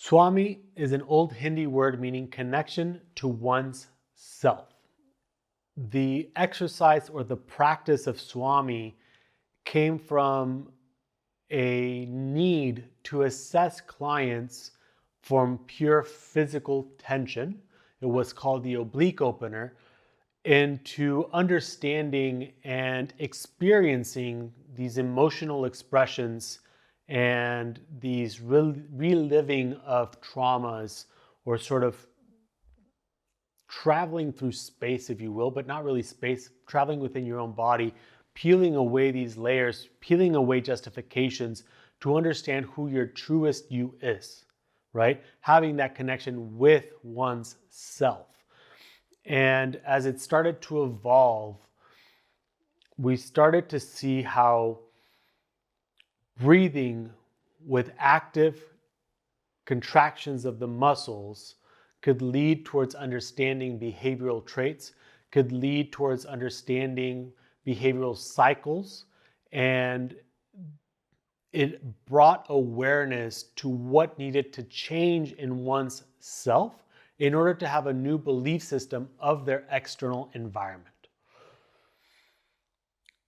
Swami is an old Hindi word meaning connection to one's self. The exercise or the practice of Swami came from a need to assess clients from pure physical tension. It was called the oblique opener, into understanding and experiencing these emotional expressions and these reliving of traumas, or sort of traveling through space, if you will, but not really space, traveling within your own body, peeling away these layers, peeling away justifications to understand who your truest you is, right? Having that connection with one's self. And as it started to evolve, we started to see how breathing with active contractions of the muscles could lead towards understanding behavioral traits, could lead towards understanding behavioral cycles, and it brought awareness to what needed to change in one's self in order to have a new belief system of their external environment.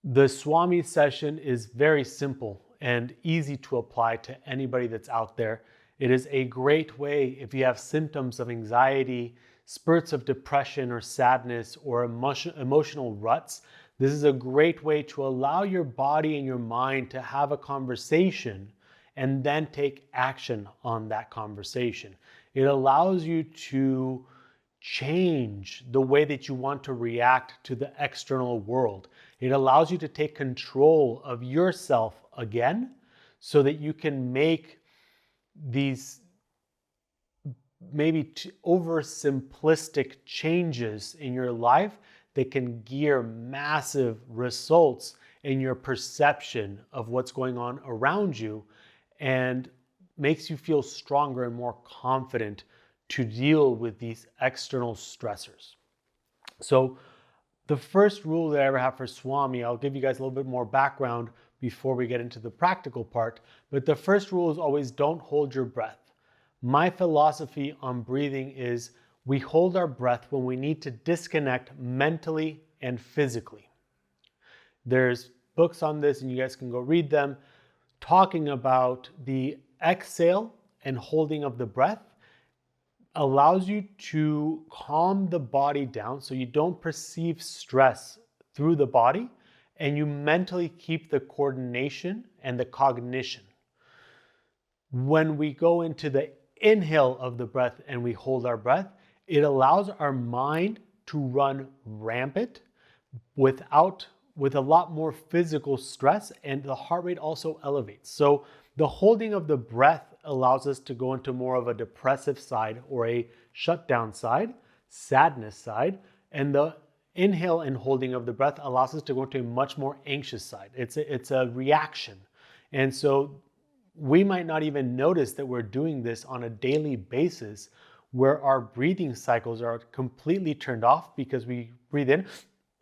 The Swami session is very simple and easy to apply to anybody that's out there. It is a great way if you have symptoms of anxiety, spurts of depression or sadness, or emotional ruts. This is a great way to allow your body and your mind to have a conversation and then take action on that conversation. It allows you to change the way that you want to react to the external world. It allows you to take control of yourself again so that you can make these maybe oversimplistic changes in your life that can gear massive results in your perception of what's going on around you, and makes you feel stronger and more confident to deal with these external stressors. So the first rule that I ever have for Swami, I'll give you guys a little bit more background before we get into the practical part, but the first rule is always don't hold your breath. My philosophy on breathing is we hold our breath when we need to disconnect mentally and physically. There's books on this, and you guys can go read them, talking about the exhale and holding of the breath allows you to calm the body down so you don't perceive stress through the body, and you mentally keep the coordination and the cognition. When we go into the inhale of the breath and we hold our breath, it allows our mind to run rampant with a lot more physical stress, and the heart rate also elevates. So the holding of the breath allows us to go into more of a depressive side or a shutdown side, sadness side, and the inhale and holding of the breath allows us to go into a much more anxious side. It's a reaction. And so we might not even notice that we're doing this on a daily basis, where our breathing cycles are completely turned off because we breathe in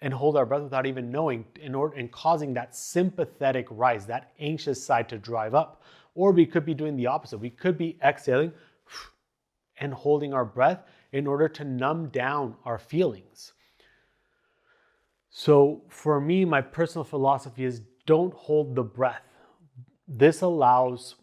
and hold our breath without even knowing, and causing that sympathetic rise, that anxious side to drive up. Or we could be doing the opposite. We could be exhaling and holding our breath in order to numb down our feelings. So for me, my personal philosophy is don't hold the breath. This allows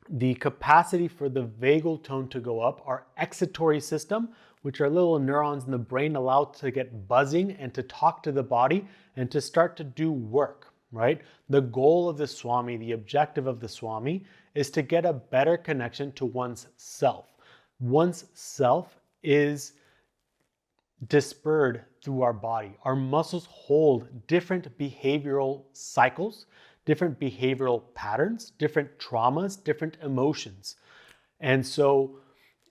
the capacity for the vagal tone to go up. Our excitatory system, which are little neurons in the brain, allow to get buzzing and to talk to the body and to start to do work, right? The goal of the Swami, the objective of the Swami, is to get a better connection to one's self. One's self is dispersed through our body. Our muscles hold different behavioral cycles, different behavioral patterns, different traumas, different emotions. And so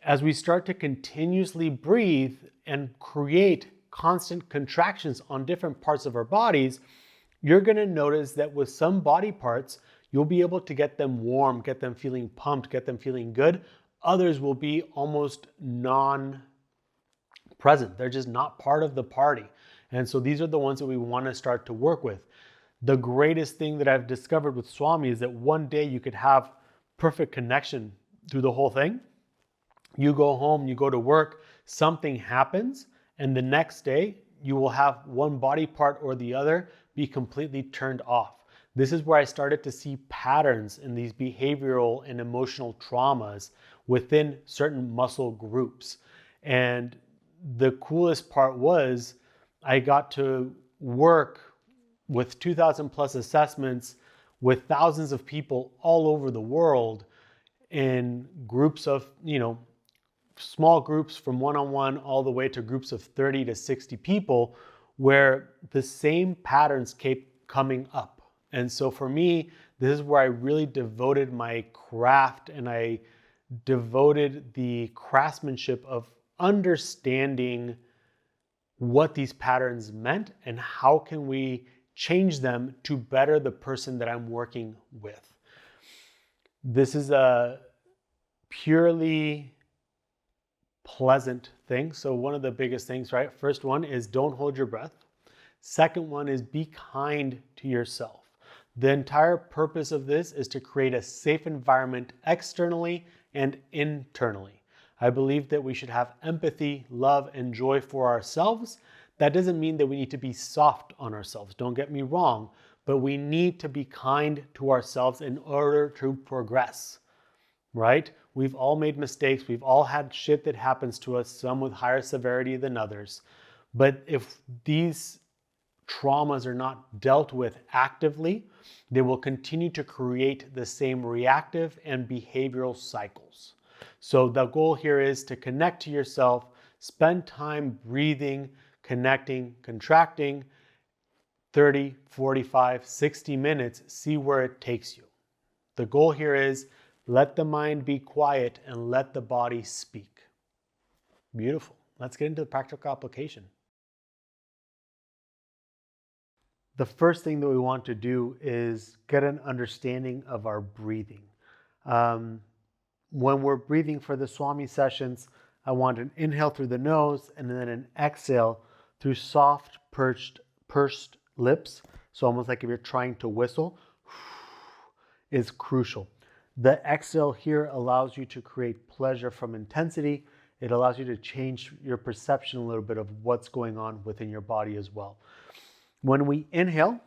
as we start to continuously breathe and create constant contractions on different parts of our bodies, you're going to notice that with some body parts, you'll be able to get them warm, get them feeling pumped, get them feeling good. Others will be almost non-present. They're just not part of the party. And so these are the ones that we want to start to work with. The greatest thing that I've discovered with Swami is that one day you could have perfect connection through the whole thing. You go home, you go to work, something happens, and the next day you will have one body part or the other be completely turned off. This is where I started to see patterns in these behavioral and emotional traumas within certain muscle groups. And the coolest part was I got to work with 2,000 plus assessments with thousands of people all over the world in groups of, small groups from one-on-one all the way to groups of 30 to 60 people where the same patterns kept coming up. And so for me, this is where I really devoted my craft and I devoted the craftsmanship of understanding what these patterns meant and how can we change them to better the person that I'm working with. This is a purely pleasant thing. So one of the biggest things, right? First one is don't hold your breath. Second one is be kind to yourself. The entire purpose of this is to create a safe environment externally and internally. I believe that we should have empathy, love, and joy for ourselves. That doesn't mean that we need to be soft on ourselves. Don't get me wrong, but we need to be kind to ourselves in order to progress, right? We've all made mistakes. We've all had shit that happens to us, some with higher severity than others. But if these traumas are not dealt with actively, they will continue to create the same reactive and behavioral cycles. So the goal here is to connect to yourself, spend time breathing, connecting, contracting, 30, 45, 60 minutes, see where it takes you. The goal here is let the mind be quiet and let the body speak. Beautiful. Let's get into the practical application. The first thing that we want to do is get an understanding of our breathing. When we're breathing for the Swami sessions, I want an inhale through the nose and then an exhale through soft, pursed lips. So almost like if you're trying to whistle, is crucial. The exhale here allows you to create pleasure from intensity. It allows you to change your perception a little bit of what's going on within your body as well. When we inhale,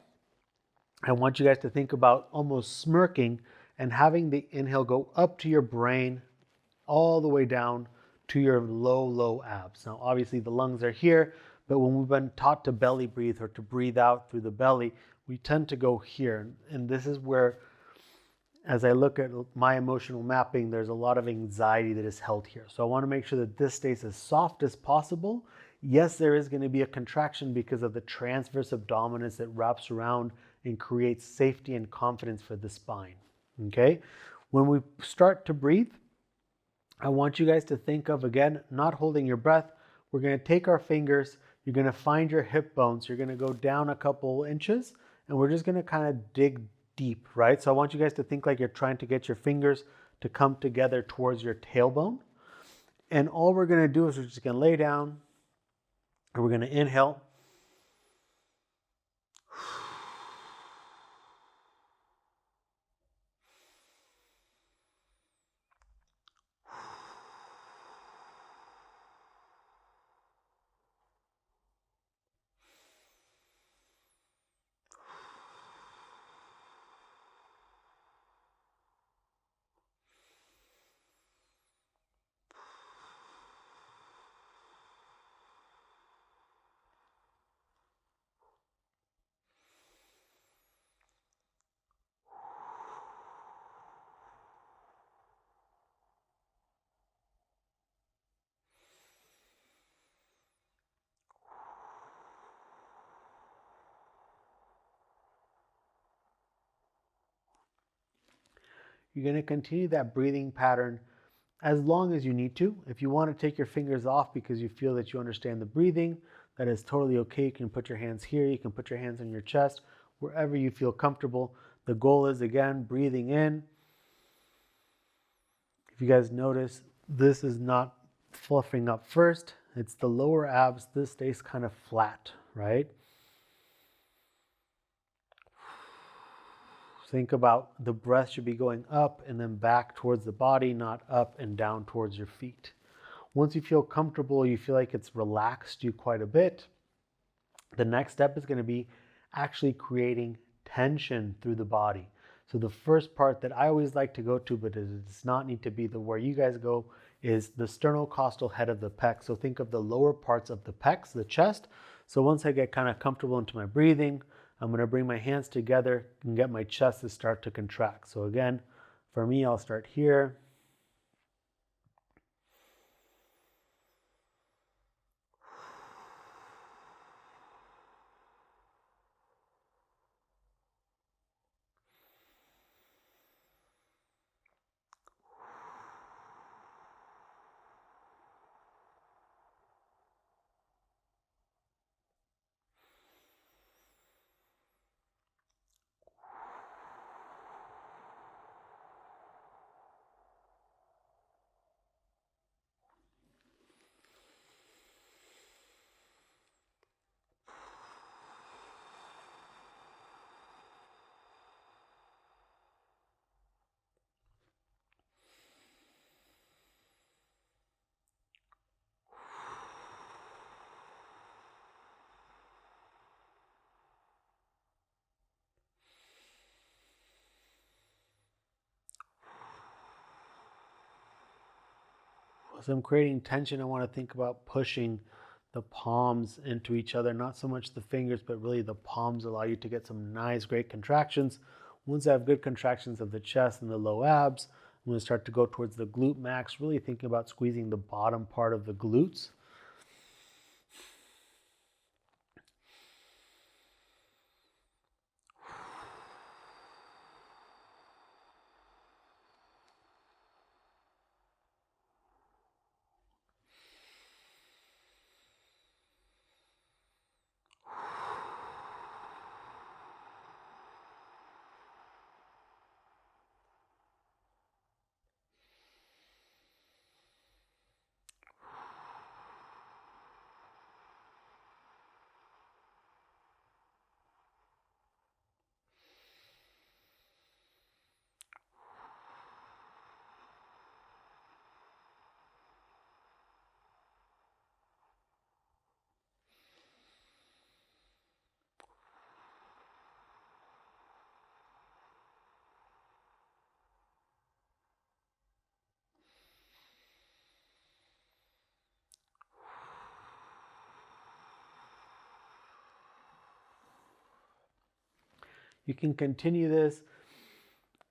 I want you guys to think about almost smirking and having the inhale go up to your brain, all the way down to your low abs. Now, obviously the lungs are here, but when we've been taught to belly breathe or to breathe out through the belly, we tend to go here. And this is where, as I look at my emotional mapping, there's a lot of anxiety that is held here. So I want to make sure that this stays as soft as possible. Yes, there is going to be a contraction because of the transverse abdominis that wraps around and creates safety and confidence for the spine. Okay? When we start to breathe, I want you guys to think of, again, not holding your breath. We're going to take our fingers. You're going to find your hip bones. You're going to go down a couple inches, and we're just going to kind of dig deep, right? So I want you guys to think like you're trying to get your fingers to come together towards your tailbone. And all we're going to do is we're just going to lay down and we're going to inhale. You're going to continue that breathing pattern as long as you need to. If you want to take your fingers off because you feel that you understand the breathing, that is totally okay. You can put your hands here. You can put your hands on your chest, wherever you feel comfortable. The goal is, again, breathing in. If you guys notice, this is not fluffing up first. It's the lower abs. This stays kind of flat, right? Think about the breath should be going up and then back towards the body, not up and down towards your feet. Once you feel comfortable, you feel like it's relaxed you quite a bit, the next step is going to be actually creating tension through the body. So the first part that I always like to go to, but it does not need to be the where you guys go, is the sternocostal head of the pec. So think of the lower parts of the pecs, the chest. So once I get kind of comfortable into my breathing, I'm going to bring my hands together and get my chest to start to contract. So again, for me, I'll start here. As I'm creating tension, I want to think about pushing the palms into each other, not so much the fingers, but really the palms allow you to get some nice, great contractions. Once I have good contractions of the chest and the low abs, I'm going to start to go towards the glute max, really thinking about squeezing the bottom part of the glutes. You can continue this.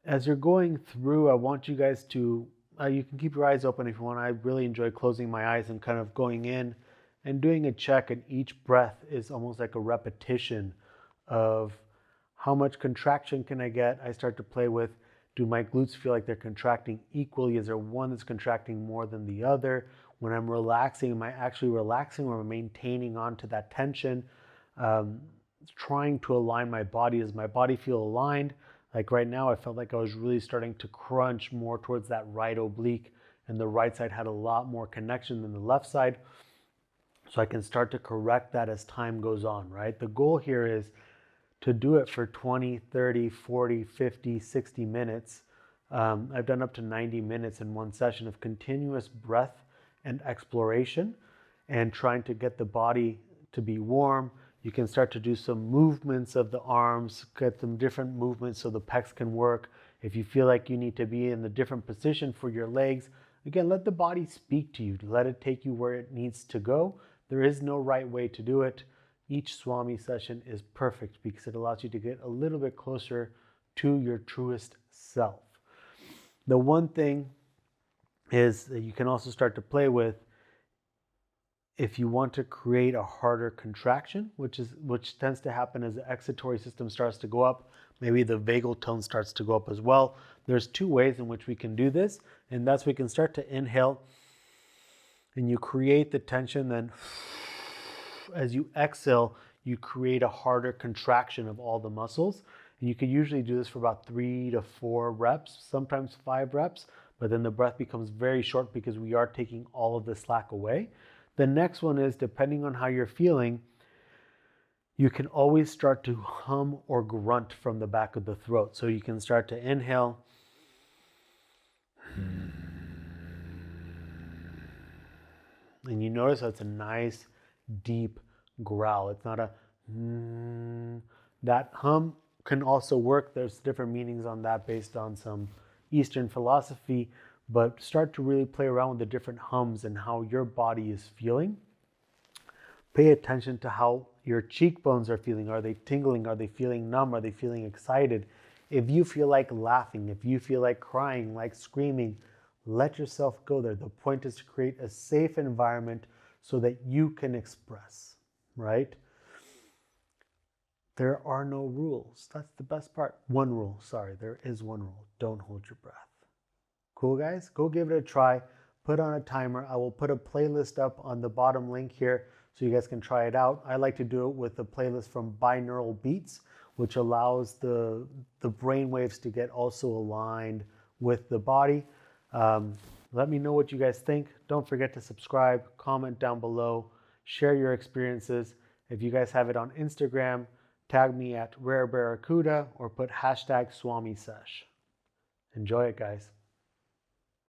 As you're going through, I want you guys to, you can keep your eyes open if you want. I really enjoy closing my eyes and kind of going in and doing a check, and each breath is almost like a repetition of how much contraction can I get. I start to play with, do my glutes feel like they're contracting equally? Is there one that's contracting more than the other? When I'm relaxing, am I actually relaxing or maintaining onto that tension? Trying to align my body. Does my body feel aligned? Like right now, I felt like I was really starting to crunch more towards that right oblique, and the right side had a lot more connection than the left side. So I can start to correct that as time goes on, right? The goal here is to do it for 20, 30, 40, 50, 60 minutes. I've done up to 90 minutes in one session of continuous breath and exploration and trying to get the body to be warm. You can start to do some movements of the arms, get some different movements so the pecs can work. If you feel like you need to be in a different position for your legs, again, let the body speak to you. Let it take you where it needs to go. There is no right way to do it. Each Swami session is perfect because it allows you to get a little bit closer to your truest self. The one thing is that you can also start to play with, if you want to create a harder contraction, which tends to happen as the excitatory system starts to go up, maybe the vagal tone starts to go up as well. There's two ways in which we can do this, and that's we can start to inhale and you create the tension, then as you exhale, you create a harder contraction of all the muscles. And you can usually do this for about 3 to 4 reps, sometimes 5 reps, but then the breath becomes very short because we are taking all of the slack away. The next one is, depending on how you're feeling, you can always start to hum or grunt from the back of the throat. So you can start to inhale. And you notice that's a nice, deep growl. It's not a that hum can also work. There's different meanings on that based on some Eastern philosophy, but start to really play around with the different hums and how your body is feeling. Pay attention to how your cheekbones are feeling. Are they tingling? Are they feeling numb? Are they feeling excited? If you feel like laughing, if you feel like crying, like screaming, let yourself go there. The point is to create a safe environment so that you can express, right? There are no rules. That's the best part. One rule, sorry, there is one rule. Don't hold your breath. Cool, guys? Go give it a try. Put on a timer. I will put a playlist up on the bottom link here so you guys can try it out. I like to do it with a playlist from binaural beats, which allows the brain waves to get also aligned with the body. Let me know what you guys think. Don't forget to subscribe, comment down below, share your experiences. If you guys have it on Instagram, tag me at Rare Barracuda or put hashtag Swami Sesh. Enjoy it, guys.